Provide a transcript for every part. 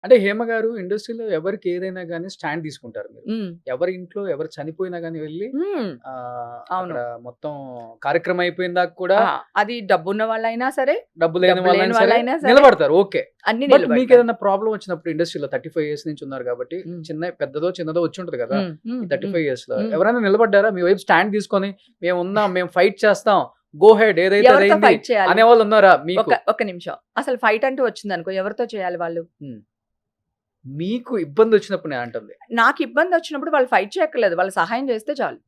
అంటే హేమ గారు ఇండస్ట్రీలో ఎవరికి ఏదైనా గాని స్టాండ్ తీసుకుంటారు మీరు. హ్మ్. ఎవరి ఇంట్లో ఎవరు చనిపోయినా గాని వెళ్లి హ్మ్. అవును. అక్కడ మొత్తం కార్యక్రమం అయిపోయిన దాకా కూడా ఆ! అది డబ్బున్న వాళ్ళైనా సరే, డబ్బు లేని డబ్బు లేని వాళ్ళైనా సరే వాళ్ళైనా సరే నిలబడతారు. ఓకే. అన్నీ బట్ నిలబడతారు. మీకేదైనా ప్రాబ్లమ్ వచ్చినప్పుడు ఇండస్ట్రీలో 35 ఇయర్స్ నుంచి ఉన్నారు కాబట్టి హ్మ్. పెద్దదో చిన్నదో వచ్చి ఉంటది కదా! హ్మ్. హ్మ్. ఈ 35 ఇయర్స్‌లో హ్మ్. ఎవరైనా నిలబడ్డారా? మీ వైపు స్టాండ్ తీసుకొని మేమున్నాం, మేము ఫైట్ చేస్తాం. గో హెడ్ ఏదైతే ఎవరితో అదయింది ఫైట్ చేయాలి? అనేవాళ్ళు ఉన్నారా మీకు? ఒక నిమిషం. అసలు ఫైట్ అంటూ వచ్చిందనుకో ఎవరితో చేయాలి వాళ్ళు? హ్మ్. మీకు ఇబ్బంది వచ్చినప్పుడు నేను అంటుంది. నాకు ఇబ్బందొచ్చినప్పుడు వాళ్ళు ఫైట్ చేయక్కర్లేదు. వాళ్ళు సహాయం చేస్తే చాలు.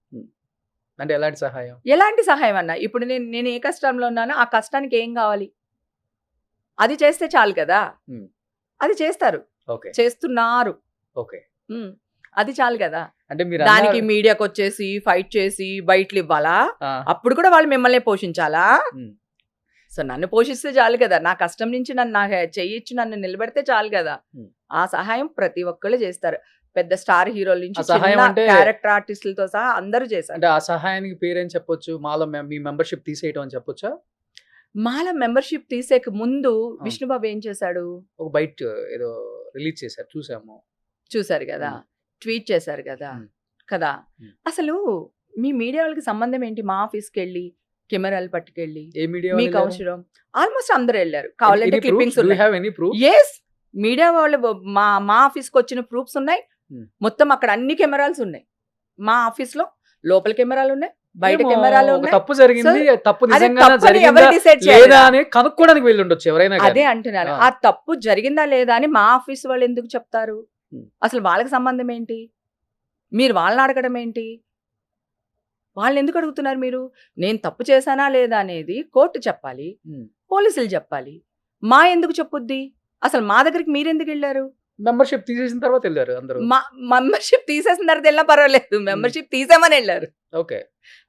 అంటే ఎలాంటి సహాయం? ఎలాంటి సహాయం అన్నా? ఇప్పుడు నేను ఏ కష్టంలో ఉన్నానో ఆ కష్టానికి ఏం కావాలి? అది చేస్తే చాలు కదా! హ్మ్. అది చేస్తారు. ఓకే. చేస్తున్నారు. ఓకే. హ్మ్. అది చాలు కదా! అంటే మీరు దానికి మీడియాకొచ్చేసి ఫైట్ చేసి బయటలివ్వాలా? అప్పుడు కూడా వాళ్ళు మిమ్మల్నే పోషించాలా? హ్మ్. సో, నన్ను పోషిస్తే చాలు కదా! నా కష్టం నుంచి నన్ను నా చెయ్యిచ్చి నన్ను నిలబెడితే చాలు కదా! హ్మ్. ఆ సహాయం ప్రతి ఒక్కళ్ళు చేస్తారు. పెద్ద స్టార్ హీరోల నుంచి ఆ సహాయం చిన్న అంటే క్యారెక్టర్ ఆర్టిస్టులతో సహా అందరూ చేశారు. అంటే ఆ సహాయానికి పేరేం చెప్పొచ్చు? మాలో మీ మెంబర్‌షిప్ తీసేయటం అని చెప్పొచ్చా? మాల మెంబర్‌షిప్ తీసేక ముందు ఆ! విష్ణుబాబు ఏం చేశాడు? ఒక బైట్ ఏదో రిలీజ్ చేశారు చూసాము. చూసారు గదా! హ్మ్. ట్వీట్ చేశారు గదా! హ్మ్. కదా! హ్మ్. అసలు మీ మీడియా వాళ్ళకి సంబంధం ఏంటి? మా ఆఫీస్‌కెళ్ళి కెమెరాలు పట్టుకెళ్ళి ఏ మీడియా మీకు వాళ్ళెళ్లారు? అవసరం ఆల్‌మోస్ట్ అందరూ ఎళ్లారు. కావాలంటే any proofs? Clippings do you ఉన్నాయి. Have any proof? Yes. Media వాళ్ళు మా ఆఫీస్‌కొచ్చిన ప్రూఫ్స్ ఉన్నాయి. హ్మ్. మొత్తం అక్కడ అన్ని కెమెరాల్స్ ఉన్నాయి. మా ఆఫీస్‌లో లోపల కెమెరాలున్నాయి. బయట ఏమో కెమెరాలు ఒక ఉన్నాయి. తప్పు సో, జరిగింది. తప్పు అది నిజంగానే తప్పని ఎవరు జరిగిందా డిసైడ్ లేదా చేయాలిరా? అని కనుక్కోవడానికి వెళ్లుండొచ్చు ఎవరైనా గాని. అదే అంటున్నాను. ఆ! ఆ తప్పు జరిగిందా లేదా అని మా ఆఫీస్ వాళ్ళు ఎందుకు చెప్తారు? హ్మ్. అసలు వాళ్ళకి సంబంధం ఏంటి? మీరు వాళ్ళని అడగడం ఏంటి? వాళ్ళనెందుకు అడుగుతున్నారు మీరు? నేను తప్పు చేశానా లేదా అనేది కోర్ట్ చెప్పాలి. హ్మ్. పోలీసులు చెప్పాలి. మా ఎందుకు చెప్పుద్ది? అసలు మా దగ్గరికి మీరెందుకెళ్లారు? మెంబర్‌షిప్ తీసేసిన తర్వాత ఎళ్లారు అందరూ. మెంబర్‌షిప్ తీసేసిన తర్వాత ఎళ్ళినా పర్వాలేదు. హ్మ్. మెంబర్‌షిప్ తీసేమని ఎళ్లారు. ఓకే.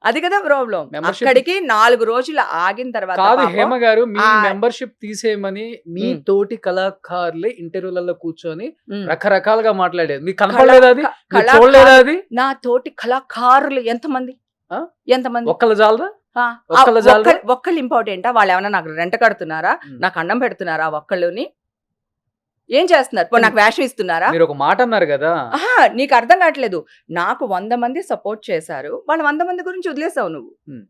అది కదా ప్రాబ్లమ్. మెంబర్‌షిప్ అక్కడికి 4 రోజులు ఆగిన తర్వాత కాదు పాపం హేమ గారు మీ ఆ మెంబర్‌షిప్ తీసేయమని మీ హ్మ్. తోటి కళాకారులే ఇంటర్వ్యూలలో కూర్చొని హ్మ్. రకరకాలుగా మాట్లాడేది. మీకు కళా కనపడలేదా అది? మీరు చూడలేదా కళాకారులు అది? నా తోటి కళాకారులు ఎంతమంది? ఆ? ఎంతమంది? ఒక్కళ్ళు చాలదా? ఆ! ఒక్కళ్ళు చాలదా? ఒక్కళ్ళు ఇంపార్టెంటా? వాళ్ళేమన్నా నాకు రెంట కడుతున్నారా? హ్మ్. నాకు అన్నం పెడుతున్నారా ఒక్కళ్ళుని? ఏం చేస్తున్నారు? పోనీ నాకు వేషం ఇస్తున్నారా? మీరొక మాట అన్నారు గదా! అహా! నీకు అర్థం కావట్లేదు. నాకు 100 మంది సపోర్ట్ చేశారు. వాళ్ళ 100 మంది గురించి వదిలేసావు నువ్వు. హ్మ్.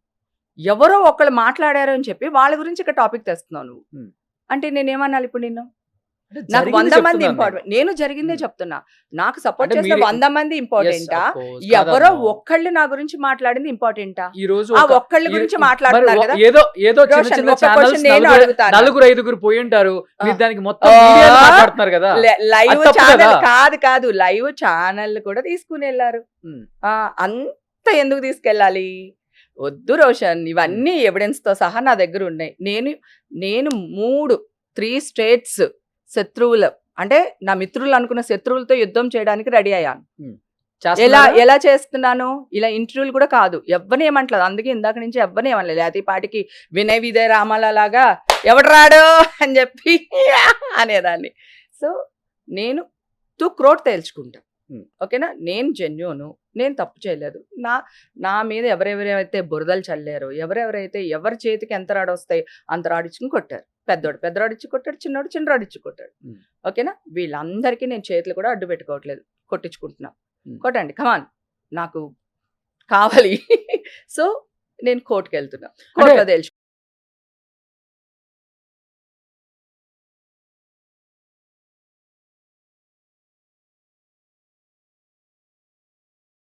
ఎవరో ఒకళ్ళు మాట్లాడారు అని చెప్పి వాళ్ళ గురించి ఇక్కడ టాపిక్ తెస్తున్నావు నువ్వు. హ్మ్. అంటే నేనేమనాలి ఇప్పుడు నిన్ను? అంటే నాకు జరిగింది 100 మంది చెప్తున్నాను నేను. ఇంపార్టెంట్. నేను జరిగిందే హ్మ్. చెప్తున్నా. నాకు సపోర్ట్ అంటే చేసిన మీరు 100 మంది యెస్ ఇంపార్టెంటా? ఆఫ్ కోర్స్ ఎవరో కాదనను. ఒక్కళ్ళు నా గురించి మాట్లాడింది ఇంపార్టెంటా? ఈ రోజు ఆ ఒక ఒక్కళ్ళ ఈ గురించి ఈ మరి మాట్లాడుతున్నారు కదా! ఏదో ఏదో చిన్న రోషన్ చిన్న ఒక ఛానల్స్ క్వెషన్ నేను అడుగుతాను. నలుగురు ఐదుగురు పోయుంటారు. ఆ! మీరు దానికి మొత్తం మీడియాని ఓహ్! మాట్లాడుతున్నారు గదా! లైవ్ అది తప్పు ఛానల్ కదా! కాదు. లైవ్ ఛానల్ కూడా తీసుకొనెళ్లారు. హ్మ్. ఆ! అంత ఎందుకు తీసుకెళ్ళాలి? వద్దు రోషన్. హ్మ్. ఇవన్నీ ఎవిడెన్స్‌తో సహా నా దగ్గరున్నాయి. నేను 3 స్టేట్స్ శత్రువులు అంటే నా మిత్రులు అనుకున్న శత్రువులతో యుద్ధం చేయడానికి రెడీ అయ్యాను. హ్మ్. చేస్తున్నారా? ఎలా చేస్తున్నాను? ఇలా ఇంటర్వ్యూలు కూడా కాదు. ఎవ్వరిని ఏమనట్లేదు. అందుకే ఇందాక నుంచి ఎవ్వరిని ఏమనలేదు. లేతే ఈ పాటికి వినయ్ విజయ్ రామాలలాగా ఎవడు రాడు అని చెప్పి అనేదాన్ని. సో, నేను తుక్రోట్ తేల్చుకుంటా. హ్మ్. ఓకేనా? నేను జెన్యూను. నేను తప్పు చేయలేదు. నా నా మీద ఎవరెవరైతే బురదలు చల్లారో, ఎవరెవరైతే ఎవరి చేతికి ఎంత రాడొస్తాయి అంత రాడిచ్చుకొని కొట్టారు. పెద్ద రాడిచ్చి కొట్టాడు. చిన్నోడు చిన్న రాడిచ్చి కొట్టాడు. హ్మ్. ఓకేనా? వీళ్ళందరికీ నేను చేతులు కూడా అడ్డు పెట్టుకోవట్లేదు. కొట్టించుకుంటున్నా. హ్మ్. కొట్టండి కమాన్. నాకు కావాలి. సో, నేను కోర్ట్‌కెళ్తున్నా. అంటే కోర్ట్‌లో తేల్చుకుంటా.